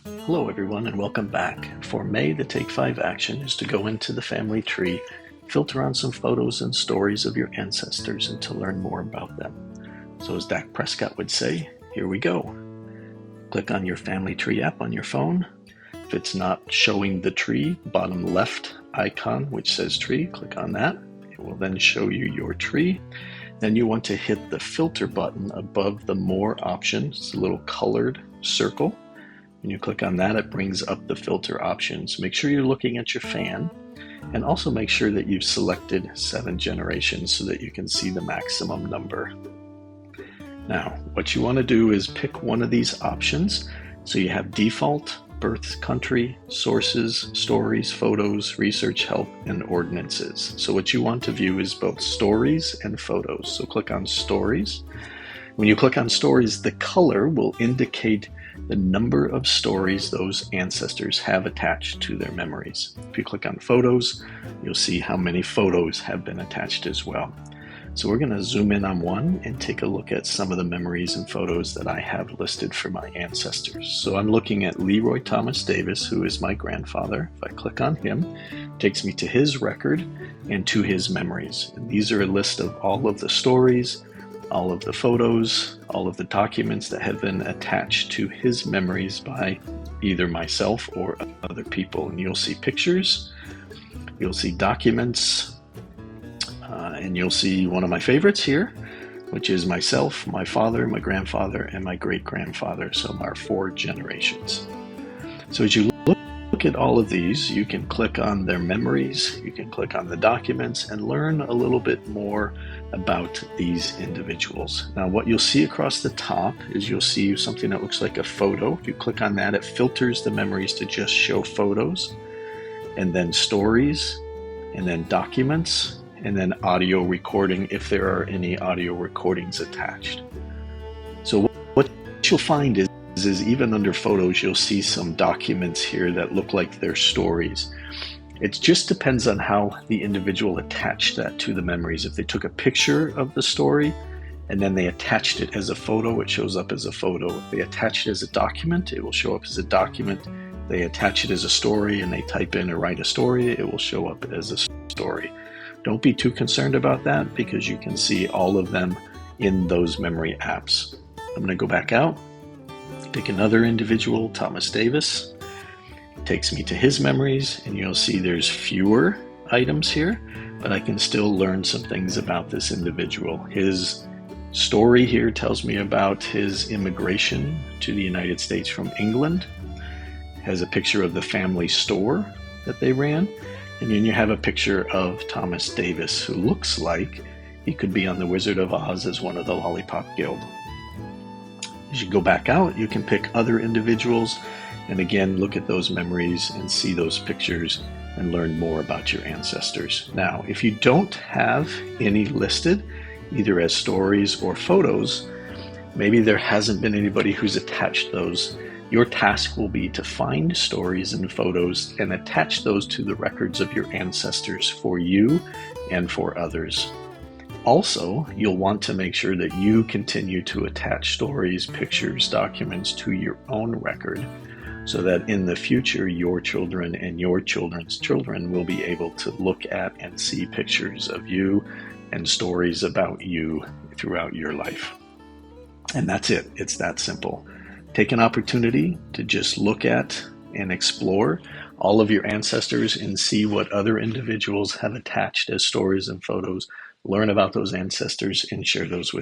Hello everyone and welcome back. For May, the Take 5 action is to go into the family tree, filter on some photos and stories of your ancestors and to learn more about them. So as Dak Prescott would say, here we go. Click on your family tree app on your phone. If it's not showing the tree, bottom left icon which says tree, click on that. It will then show you your tree. Then you want to hit the filter button above the more options, it's a little colored circle. When you click on that, it brings up the filter options. Make sure you're looking at your fan and also make sure that you've selected 7 generations so that you can see the maximum number. Now, what you want to do is pick one of these options. So you have default, birth country, sources, stories, photos, research help, and ordinances. So what you want to view is both stories and photos. So click on stories. When you click on stories, the color will indicate the number of stories those ancestors have attached to their memories. If you click on photos, you'll see how many photos have been attached as well. So we're going to zoom in on one and take a look at some of the memories and photos that I have listed for my ancestors. So I'm looking at Leroy Thomas Davis, who is my grandfather. If I click on him, it takes me to his record and to his memories. And these are a list of all of the stories, all of the photos, all of the documents that have been attached to his memories by either myself or other people. And you'll see pictures, you'll see documents, and you'll see one of my favorites here, which is myself, my father, my grandfather, and my great-grandfather, so our 4 generations. So as you look at all of these, you can click on their memories, you can click on the documents and learn a little bit more about these individuals. Now what you'll see across the top is you'll see something that looks like a photo. If you click on that, it filters the memories to just show photos, and then stories, and then documents, and then audio recording if there are any audio recordings attached. So what you'll find is even under photos, you'll see some documents here that look like they're stories. It just depends on how the individual attached that to the memories. If they took a picture of the story and then they attached it as a photo, it shows up as a photo. If they attached it as a document, it will show up as a document. If they attach it as a story and they type in or write a story, it will show up as a story. Don't be too concerned about that because you can see all of them in those memory apps. I'm going to go back out, pick another individual, Thomas Davis. It takes me to his memories, and you'll see there's fewer items here, but I can still learn some things about this individual. His story here tells me about his immigration to the United States from England. It has a picture of the family store that they ran. And then you have a picture of Thomas Davis, who looks like he could be on The Wizard of Oz as one of the Lollipop Guild. As you go back out, you can pick other individuals and again look at those memories and see those pictures and learn more about your ancestors. Now, if you don't have any listed, either as stories or photos, maybe there hasn't been anybody who's attached those. Your task will be to find stories and photos and attach those to the records of your ancestors for you and for others. Also, you'll want to make sure that you continue to attach stories, pictures, documents to your own record so that in the future your children and your children's children will be able to look at and see pictures of you and stories about you throughout your life. And that's it. It's that simple. Take an opportunity to just look at and explore all of your ancestors and see what other individuals have attached as stories and photos. Learn about those ancestors and share those with